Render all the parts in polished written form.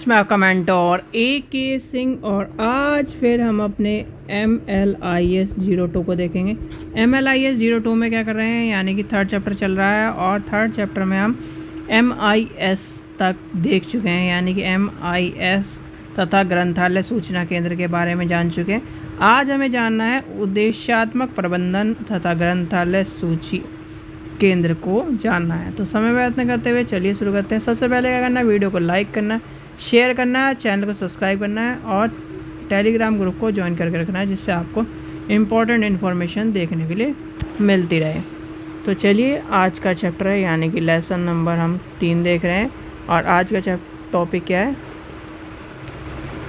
Friends, मैं आपका mentor AK Singh और आज फिर हम अपने MLIS 02 को देखेंगे। MLIS 02 में क्या कर रहे हैं, यानी कि थर्ड चैप्टर चल रहा है और थर्ड चैप्टर में हम MIS तक देख चुके हैं, यानी कि MIS तथा ग्रंथालय सूचना केंद्र के बारे में जान चुके हैं। आज हमें जानना है उद्देश्यात्मक प्रबंधन तथा ग्रंथालय सूची केंद्र को जानना है। तो समय व्यर्थ न करते हुए चलिए शुरू करते हैं। सबसे पहले क्या करना है, वीडियो को लाइक करना है, शेयर करना है, चैनल को सब्सक्राइब करना है और टेलीग्राम ग्रुप को ज्वाइन करके रखना है, जिससे आपको इम्पोर्टेंट इन्फॉर्मेशन देखने के लिए मिलती रहे। तो चलिए, आज का चैप्टर है, यानी कि लेसन नंबर हम 3 देख रहे हैं और आज का टॉपिक क्या है,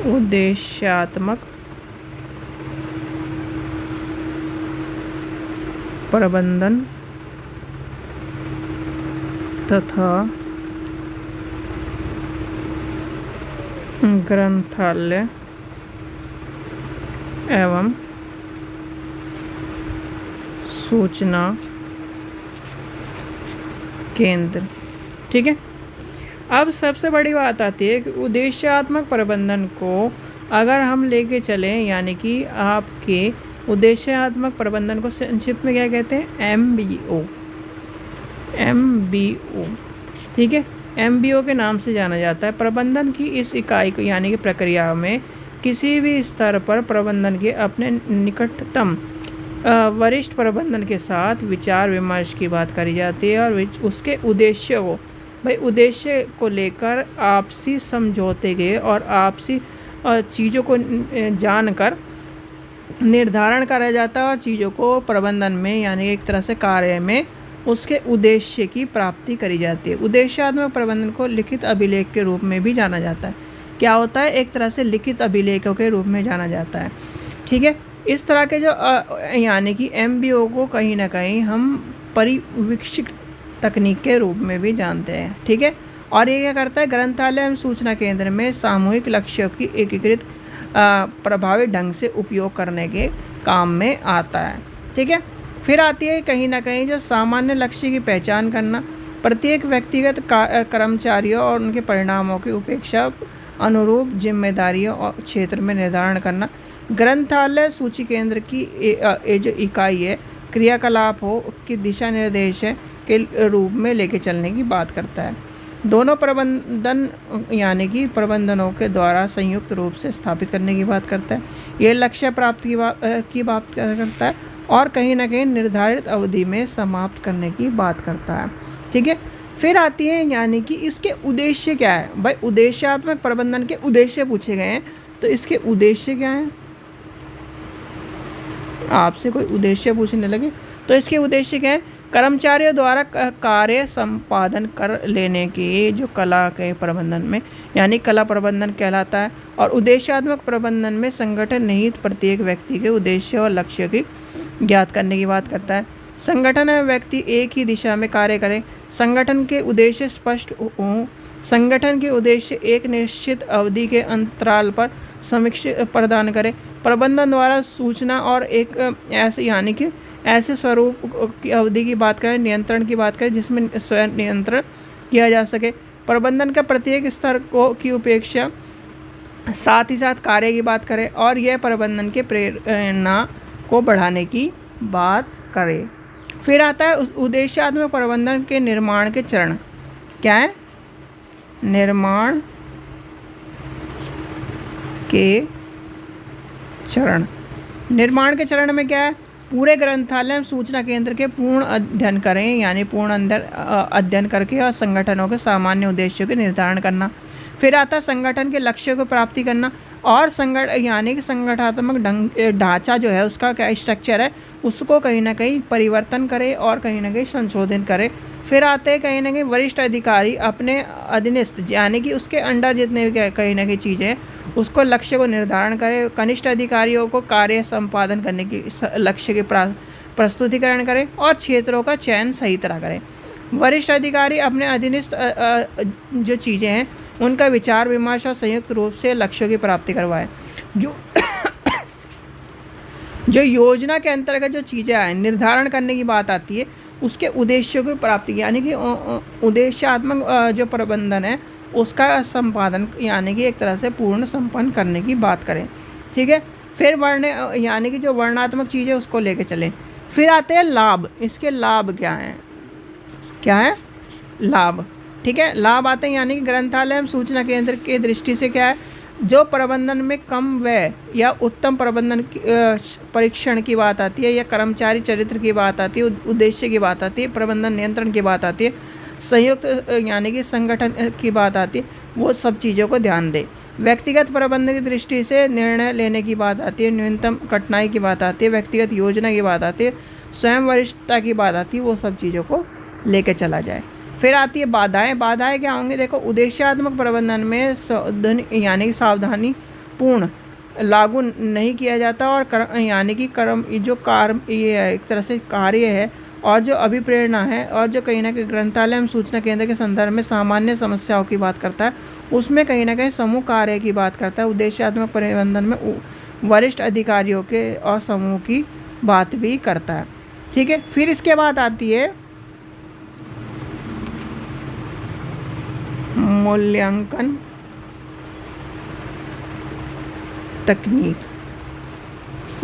उद्देश्यात्मक प्रबंधन तथा ग्रंथालय एवं सूचना केंद्र। ठीक है, अब सबसे बड़ी बात आती है कि उद्देश्यात्मक प्रबंधन को अगर हम लेके चलें, यानी कि आपके उद्देश्यात्मक प्रबंधन को संक्षिप्त में क्या कहते हैं, MBO। ठीक है, MBO के नाम से जाना जाता है। प्रबंधन की इस इकाई को, यानी कि प्रक्रिया में किसी भी स्तर पर प्रबंधन के अपने निकटतम वरिष्ठ प्रबंधन के साथ विचार विमर्श की बात करी जाती है और उसके उद्देश्य को, उद्देश्य को लेकर आपसी समझौते के और आपसी चीज़ों को जानकर निर्धारण करा जाता है और चीज़ों को प्रबंधन में, यानी एक तरह से कार्य में उसके उद्देश्य की प्राप्ति करी जाती है। उद्देश्यात्मक प्रबंधन को लिखित अभिलेख के रूप में भी जाना जाता है। क्या होता है, एक तरह से लिखित अभिलेखों के रूप में जाना जाता है। ठीक है, इस तरह के जो यानी कि MBO को कहीं ना कहीं हम परिवीक्षित तकनीक के रूप में भी जानते हैं। ठीक है, और ये क्या करता है, ग्रंथालय एवं सूचना केंद्र में सामूहिक लक्ष्यों की एकीकृत प्रभावी ढंग से उपयोग करने के काम में आता है। ठीक है, फिर आती है कहीं ना कहीं जो सामान्य लक्ष्य की पहचान करना, प्रत्येक व्यक्तिगत कर्मचारियों और उनके परिणामों की उपेक्षा अनुरूप जिम्मेदारियों और क्षेत्र में निर्धारण करना। ग्रंथालय सूची केंद्र की जो इकाई है, क्रियाकलाप हो कि दिशा निर्देश के रूप में लेके चलने की बात करता है। दोनों प्रबंधन, यानी कि प्रबंधनों के द्वारा संयुक्त रूप से स्थापित करने की बात करता है। ये लक्ष्य प्राप्ति की बात करता है और कहीं ना कहीं निर्धारित अवधि में समाप्त करने की बात करता है। ठीक है, फिर आती है, यानी कि इसके उद्देश्य क्या है। भाई, उद्देश्यात्मक प्रबंधन के उद्देश्य पूछे गए हैं, तो इसके उद्देश्य क्या हैं। आपसे कोई उद्देश्य पूछने लगे तो इसके उद्देश्य क्या है, कर्मचारियों द्वारा कार्य संपादन कर लेने की जो कला के प्रबंधन में, यानी कला प्रबंधन कहलाता है। और उद्देश्यात्मक प्रबंधन में संगठन निहित प्रत्येक व्यक्ति के उद्देश्य और लक्ष्य की ज्ञात करने की बात करता है। संगठन में व्यक्ति एक ही दिशा में कार्य करें, संगठन के उद्देश्य स्पष्ट हों, संगठन के उद्देश्य एक निश्चित अवधि के अंतराल पर समीक्षा प्रदान करें। प्रबंधन द्वारा सूचना और एक ऐसे, यानी कि ऐसे स्वरूप की अवधि की बात करें, नियंत्रण की बात करें जिसमें स्वयं नियंत्रण किया जा सके। प्रबंधन का प्रत्येक स्तर की उपेक्षा, साथ ही साथ कार्य की बात करें और यह प्रबंधन के प्रेरणा को बढ़ाने की बात करें। फिर आता है उद्देश्यात्मक प्रबंधन के निर्माण के चरण। क्या है, निर्माण के चरण। निर्माण के चरण में क्या है, पूरे ग्रंथालय एवं सूचना केंद्र के पूर्ण अध्ययन करें, यानी पूर्ण अध्ययन करके और संगठनों के सामान्य उद्देश्यों के निर्धारण करना। फिर आता है संगठन के लक्ष्यों को प्राप्ति करना और यानी कि संगठनात्मक ढांचा जो है, उसका क्या स्ट्रक्चर है, उसको कहीं ना कहीं परिवर्तन करे और कहीं ना कहीं संशोधन करे। फिर आते हैं कहीं ना कहीं वरिष्ठ अधिकारी अपने अधीनस्थ, यानी कि उसके अंडर जितने भी कहीं ना कहीं चीज़ें हैं, उसको लक्ष्य को निर्धारण करे। कनिष्ठ अधिकारियों को कार्य संपादन करने की लक्ष्य की प्रस्तुतिकरण करें और क्षेत्रों का चयन सही तरह करें। वरिष्ठ अधिकारी अपने अधीनस्थ जो चीज़ें हैं उनका विचार विमर्श और संयुक्त रूप से लक्ष्यों की प्राप्ति करवाएं। जो योजना के अंतर्गत जो चीज़ें आए निर्धारण करने की बात आती है, उसके उद्देश्यों की प्राप्ति, यानी कि उद्देश्यात्मक जो प्रबंधन है उसका संपादन यानी कि एक तरह से पूर्ण संपन्न करने की बात करें। ठीक है, फिर वर्ण यानी कि जो वर्णात्मक चीज़ है उसको लेके चलें। फिर आते हैं लाभ। इसके लाभ क्या हैं? क्या है? लाभ। ठीक है, लाभ आते हैं यानी कि ग्रंथालय एवं सूचना केंद्र की दृष्टि से क्या है, जो प्रबंधन में कम व्यय या उत्तम प्रबंधन परीक्षण की बात आती है, या कर्मचारी चरित्र की बात आती है, उद्देश्य की बात आती है, प्रबंधन नियंत्रण की बात आती है, संयुक्त यानी कि संगठन की बात आती है, वो सब चीज़ों को ध्यान दें। व्यक्तिगत प्रबंधन की दृष्टि से निर्णय लेने की बात आती है, न्यूनतम कठिनाई की बात आती है, व्यक्तिगत योजना की बात आती है, स्वयं वरिष्ठता की बात आती है, वो सब चीज़ों को लेके चला जाए। फिर आती है बाधाएं। बाधाएं क्या होंगी? देखो, उद्देश्यात्मक प्रबंधन में यानी कि सावधानी पूर्ण लागू नहीं किया जाता, और यानी कि कर्म जो कार्य ये एक तरह से कार्य है, और जो अभिप्रेरणा है, और जो कहीं ना कहीं ग्रंथालय एवं सूचना केंद्र के संदर्भ में सामान्य समस्याओं की बात करता है, उसमें कहीं ना कहीं समूह कार्य की बात करता है। उद्देश्यात्मक प्रबंधन में वरिष्ठ अधिकारियों के और समूह की बात भी करता है। ठीक है, फिर इसके बाद आती है मूल्यांकन तकनीक।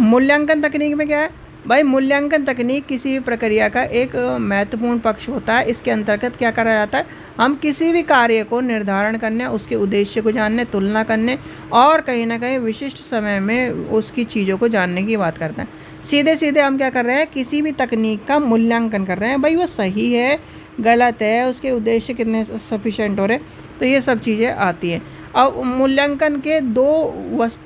मूल्यांकन तकनीक में क्या है भाई? मूल्यांकन तकनीक किसी भी प्रक्रिया का एक महत्वपूर्ण पक्ष होता है। इसके अंतर्गत क्या करा जाता है? हम किसी भी कार्य को निर्धारण करने, उसके उद्देश्य को जानने, तुलना करने, और कहीं ना कहीं विशिष्ट समय में उसकी चीज़ों को जानने की बात करते हैं। सीधे सीधे हम क्या कर रहे हैं? किसी भी तकनीक का मूल्यांकन कर रहे हैं, भाई वो सही है, गलत है, उसके उद्देश्य कितने सफिशेंट हो रहे, तो ये सब चीज़ें आती हैं। अब मूल्यांकन के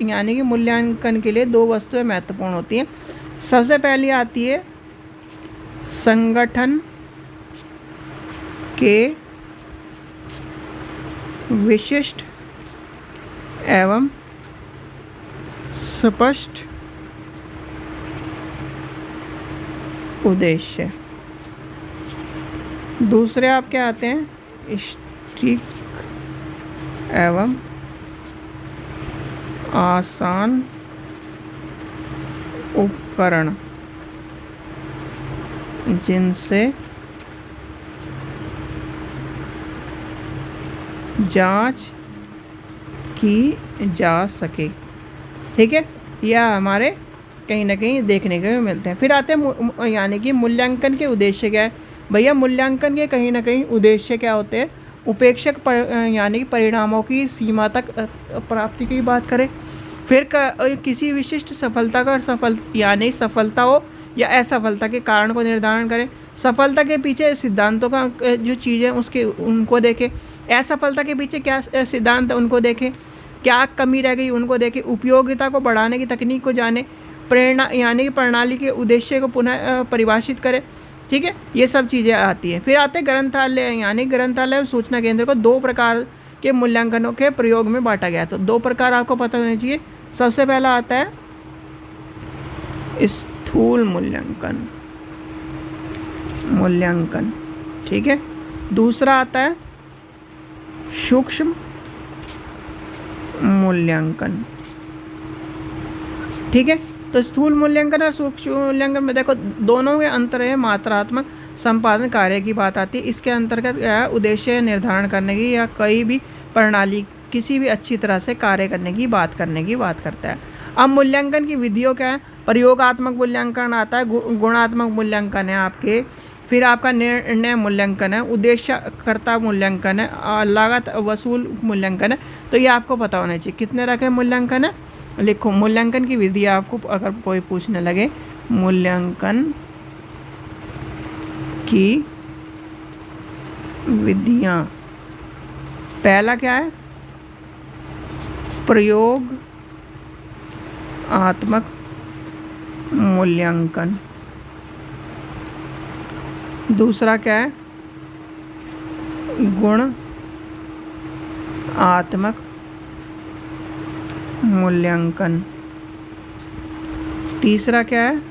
यानी कि मूल्यांकन के लिए दो वस्तुएं महत्वपूर्ण होती हैं। सबसे पहली आती है संगठन के विशिष्ट एवं स्पष्ट उद्देश्य। दूसरे आप क्या आते हैं? स्टिक एवं आसान उपकरण जिनसे जांच की जा सके। ठीक है, यह हमारे कहीं ना कहीं देखने को मिलते हैं। फिर आते हैं यानी कि मूल्यांकन के उद्देश्य क्या है? भैया मूल्यांकन के कहीं ना कहीं उद्देश्य क्या होते हैं? उपेक्षक यानी कि परिणामों की सीमा तक प्राप्ति की बात करें। फिर किसी विशिष्ट सफलता का यानी सफलता हो या असफलता के कारण को निर्धारण करें। सफलता के पीछे सिद्धांतों का जो चीज़ें उसके उनको देखें। असफलता के पीछे क्या सिद्धांत उनको देखें, क्या कमी रह गई उनको देखें। उपयोगिता को बढ़ाने की तकनीक को जाने। प्रेरणा यानी कि प्रणाली के उद्देश्य को पुनः परिभाषित करें। ठीक है, ये सब चीज़ें आती हैं। फिर आते हैं ग्रंथालय, यानी ग्रंथालय और सूचना केंद्र को दो प्रकार के मूल्यांकनों के प्रयोग में बांटा गया। तो दो प्रकार आपको पता होना चाहिए। सबसे पहला आता है स्थूल मूल्यांकन। ठीक है, दूसरा आता है सूक्ष्म मूल्यांकन। ठीक है, तो स्थूल मूल्यांकन और सूक्ष्म मूल्यांकन में देखो दोनों के अंतर है। मात्रात्मक संपादन कार्य की बात आती है। इसके अंतर्गत उद्देश्य निर्धारण करने की या कोई भी प्रणाली किसी भी अच्छी तरह से कार्य करने की बात करता है। अब मूल्यांकन की विधियों क्या है? प्रयोगात्मक मूल्यांकन आता है, गुणात्मक मूल्यांकन है आपके, फिर आपका निर्णय मूल्यांकन है, उद्देश्यकर्ता मूल्यांकन है, लागत वसूल मूल्यांकन है। तो ये आपको पता होना चाहिए। कितने रखे मूल्यांकन है? लिखो मूल्यांकन की विधि आपको अगर कोई पूछने लगे। मूल्यांकन की विधियाँ, पहला क्या है? प्रयोगात्मक मूल्यांकन। दूसरा क्या है? गुणात्मक मूल्यांकन। तीसरा क्या है?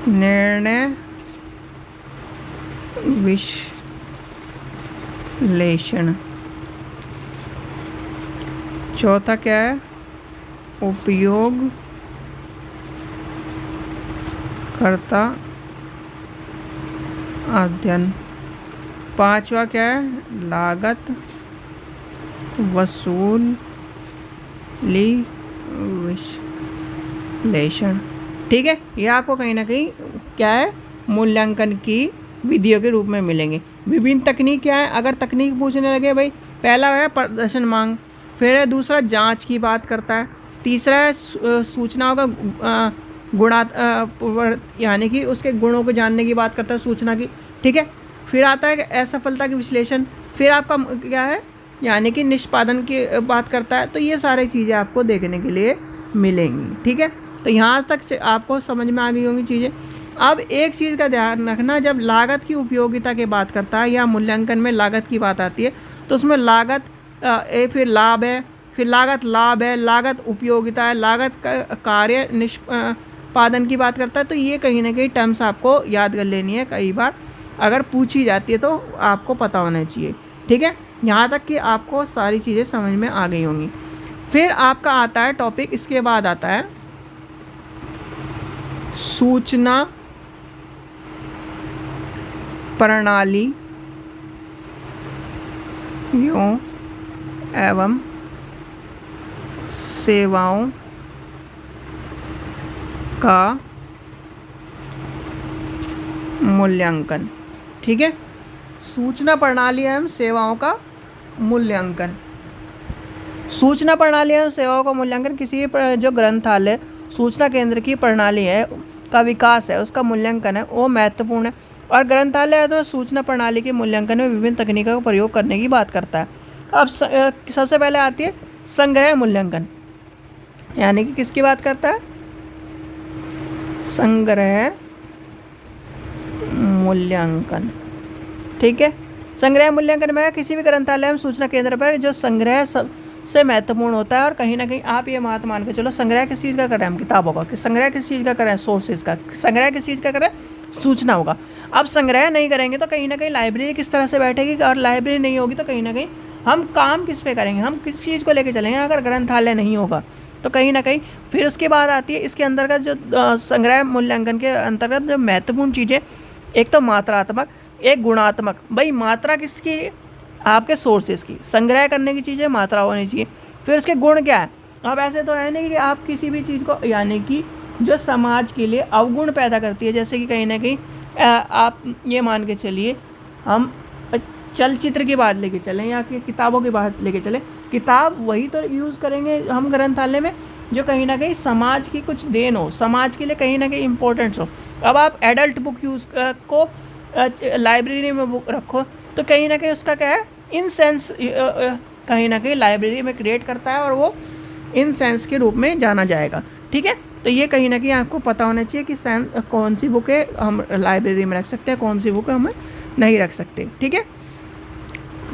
निर्णय विश्लेषण। चौथा क्या है? उपयोगकर्ता अध्ययन। पांचवा क्या है? लागत वसूली विश्लेषण। ठीक है, ये आपको कहीं ना कहीं क्या है, मूल्यांकन की विधियों के रूप में मिलेंगे। विभिन्न तकनीक क्या है, अगर तकनीक पूछने लगे भाई, पहला है प्रदर्शन मांग, फिर है दूसरा जांच की बात करता है, तीसरा है सूचनाओं का गुणा यानी कि उसके गुणों को जानने की बात करता है सूचना की। ठीक है, फिर आता है असफलता की विश्लेषण, फिर आपका क्या है यानी कि निष्पादन की बात करता है। तो ये सारी चीज़ें आपको देखने के लिए मिलेंगी। ठीक है, तो यहाँ तक आपको समझ में आ गई होंगी चीज़ें। अब एक चीज़ का ध्यान रखना, जब लागत की उपयोगिता की बात करता है या मूल्यांकन में लागत की बात आती है, तो उसमें लागत फिर लाभ है, फिर लागत लाभ है, लागत उपयोगिता है, लागत कार्य निष्पादन की बात करता है। तो ये कहीं ना कहीं टर्म्स आपको याद कर लेनी है, कई बार अगर पूछी जाती है तो आपको पता होना चाहिए। ठीक है, यहाँ तक कि आपको सारी चीज़ें समझ में आ गई होंगी। फिर आपका आता है टॉपिक, इसके बाद आता है सूचना प्रणाली एवं सेवाओं का मूल्यांकन। ठीक है, सूचना प्रणाली एवं सेवाओं का मूल्यांकन। सूचना प्रणाली एवं सेवाओं का मूल्यांकन किसी जो ग्रंथालय सूचना केंद्र की प्रणाली है का विकास है, उसका मूल्यांकन है, वो महत्वपूर्ण है। और ग्रंथालय तो सूचना प्रणाली के मूल्यांकन में विभिन्न तकनीकों का प्रयोग करने की बात करता है। अब सबसे पहले आती है संग्रह मूल्यांकन, यानी कि किसकी बात करता है, संग्रह मूल्यांकन। ठीक है, संग्रह मूल्यांकन में किसी भी ग्रंथालय में सूचना केंद्र पर जो संग्रह सबसे महत्वपूर्ण होता है। और कहीं ना कहीं आप ये बात मान के चलो, संग्रह किस चीज़ का कर रहे हैं हम, किताबों का। कि संग्रह किस चीज़ का कर रहे हैं, सोर्सेज का। संग्रह किस चीज़ का कर रहे हैं, सूचना होगा। अब संग्रह नहीं करेंगे तो कहीं ना कहीं लाइब्रेरी किस तरह से बैठेगी, और लाइब्रेरी नहीं होगी तो कहीं ना कहीं हम काम किस पे करेंगे, हम किस चीज़ को लेके चलेंगे अगर ग्रंथालय नहीं होगा तो कहीं ना कहीं। फिर उसके बाद आती है इसके अंतर्गत जो संग्रह मूल्यांकन के अंतर्गत जो महत्वपूर्ण चीज़ें, एक तो मात्रात्मक, एक गुणात्मक। भाई मात्रा किसकी, आपके सोर्सेज की। संग्रह करने की चीज़ें मात्रा होनी चाहिए। फिर उसके गुण क्या है, अब ऐसे तो है नहीं कि आप किसी भी चीज़ को, यानी कि जो समाज के लिए अवगुण पैदा करती है, जैसे कि कहीं ना कहीं आप ये मान के चलिए, हम चलचित्र की बात लेके चलें या कि किताबों की बात लेके चलें, किताब वही तो यूज़ करेंगे हम ग्रंथालय में जो कहीं ना कहीं समाज की कुछ देन हो, समाज के लिए कहीं ना कहीं इम्पोर्टेंस हो। अब आप एडल्ट बुक यूज़ को लाइब्रेरी में बुक रखो तो कहीं ना कहीं उसका क्या है, इन सेंस कहीं ना कहीं लाइब्रेरी में क्रिएट करता है और वो इन सेंस के रूप में जाना जाएगा। ठीक है, तो ये कहीं ना कहीं आपको पता होना चाहिए कि कौन सी बुकें हम लाइब्रेरी में रख सकते हैं, कौन सी बुकें हमें नहीं रख सकते। ठीक है,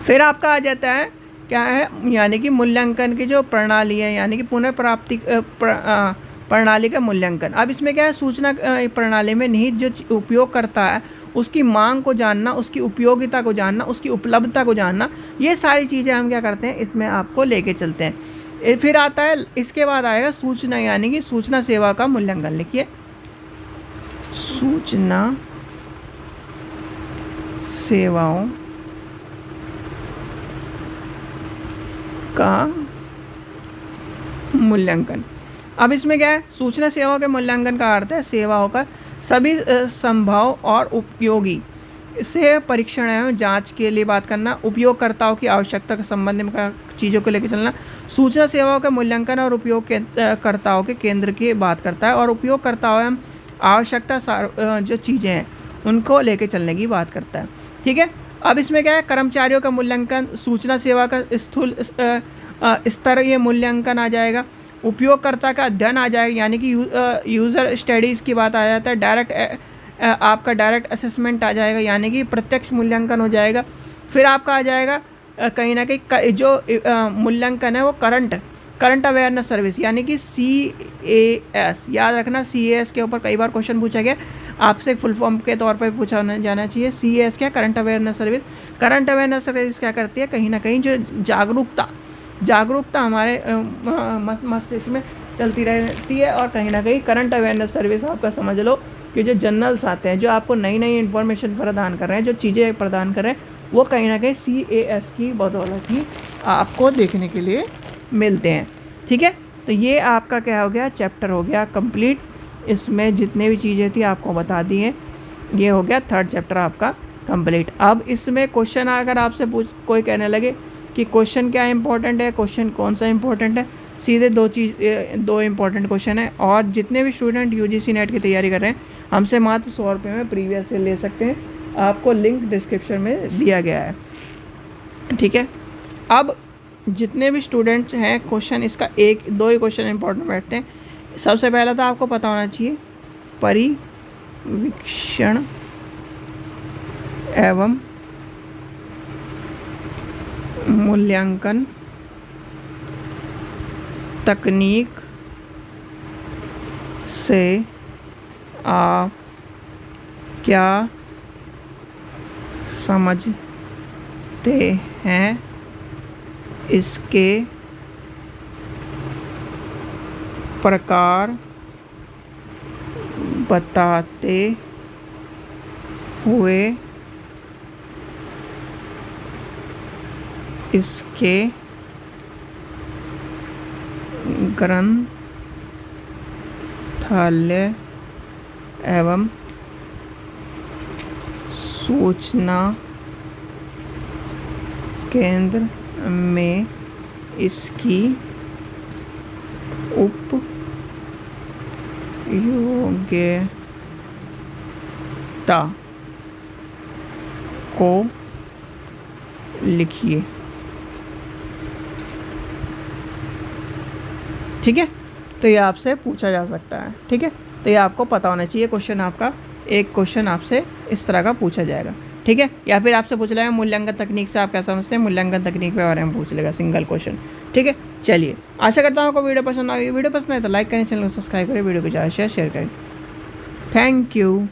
फिर आपका आ जाता है क्या है, यानी कि मूल्यांकन की जो प्रणाली है, यानी कि पुनर्प्राप्ति प्रणाली का मूल्यांकन। अब इसमें क्या है, सूचना प्रणाली में निहित जो उपयोग करता है उसकी मांग को जानना, उसकी उपयोगिता को जानना, उसकी उपलब्धता को जानना, ये सारी चीज़ें हम क्या करते हैं, इसमें आपको लेके चलते हैं। फिर आता है, इसके बाद आएगा सूचना, यानी कि सूचना सेवा का मूल्यांकन। लिखिए, सूचना सेवाओं का मूल्यांकन। अब इसमें क्या है, सूचना सेवाओं के मूल्यांकन का अर्थ है सेवाओं का सभी संभव और उपयोगी से परीक्षण एवं जांच के लिए बात करना, उपयोगकर्ताओं की आवश्यकता के संबंध में चीज़ों को लेकर चलना। सूचना सेवाओं का मूल्यांकन और उपयोगकर्ताओं के केंद्र की बात करता है और उपयोगकर्ताओं एवं आवश्यकता जो चीज़ें हैं उनको लेकर चलने की बात करता है। ठीक है, अब इसमें क्या है, कर्मचारियों का मूल्यांकन, सूचना सेवा का स्थूल स्तर ये मूल्यांकन आ जाएगा। उपयोगकर्ता का अध्ययन आ जाएगा, यानी कि यूज़र स्टडीज़ की बात आ जाता है। डायरेक्ट आपका डायरेक्ट असेसमेंट आ जाएगा, यानी कि प्रत्यक्ष मूल्यांकन हो जाएगा। फिर आपका आ जाएगा कहीं ना कहीं जो मूल्यांकन है वो करंट अवेयरनेस सर्विस, यानी कि CAS। याद रखना, CAS के ऊपर कई बार क्वेश्चन पूछा गया, आपसे फुल फॉर्म के तौर पर पूछा जाना चाहिए। CAS क्या, current awareness service. Current awareness service क्या करती है, कहीं ना कहीं जो जागरूकता हमारे मस्तिष्क में चलती रहती है। और कहीं ना कहीं करंट अवेयरनेस सर्विस आपका समझ लो कि जो जर्नल्स आते हैं जो आपको नई नई इन्फॉर्मेशन प्रदान कर रहे हैं, जो चीज़ें प्रदान कर रहे हैं, वो कहीं ना कहीं CAS की बदौलत ही आपको देखने के लिए मिलते हैं। ठीक है, तो ये आपका क्या हो गया, चैप्टर हो गया कंप्लीट। इसमें जितने भी चीज़ें थी आपको बता दी हैं। ये हो गया 3rd चैप्टर आपका कंप्लीट। अब इसमें क्वेश्चन अगर आपसे कोई कहने लगे कि क्वेश्चन क्या इंपॉर्टेंट है, क्वेश्चन कौन सा इंपॉर्टेंट है, सीधे दो इंपॉर्टेंट क्वेश्चन है। और जितने भी स्टूडेंट UGC नेट की तैयारी कर रहे हैं हमसे मात्र 100 रुपये में प्रीवियस से ले सकते हैं। आपको लिंक डिस्क्रिप्शन में दिया गया है। ठीक है, अब जितने भी स्टूडेंट्स हैं क्वेश्चन इसका 1-2 ही क्वेश्चन इंपॉर्टेंट बैठते हैं। सबसे पहला तो आपको पता होना चाहिए परिवीक्षण एवं मूल्यांकन तकनीक से आप क्या समझते हैं, इसके प्रकार बताते हुए इसके ग्रंथालय एवं सूचना केंद्र में इसकी उपयोगिता को लिखिए। ठीक है, तो ये आपसे पूछा जा सकता है। ठीक है, तो ये आपको पता होना चाहिए। क्वेश्चन आपका एक क्वेश्चन आपसे इस तरह का पूछा जाएगा। ठीक है, या फिर आपसे पूछ लेगा मूल्यांकन तकनीक से आप क्या समझते हैं, मूल्यांकन तकनीक के बारे में पूछ लेगा, सिंगल क्वेश्चन। ठीक है, चलिए आशा करता हूँ आपको वीडियो पसंद आ गई। वीडियो पसंद आए तो लाइक करें, चैनल को सब्सक्राइब करें, वीडियो को ज़्यादा शेयर करें। Thank you.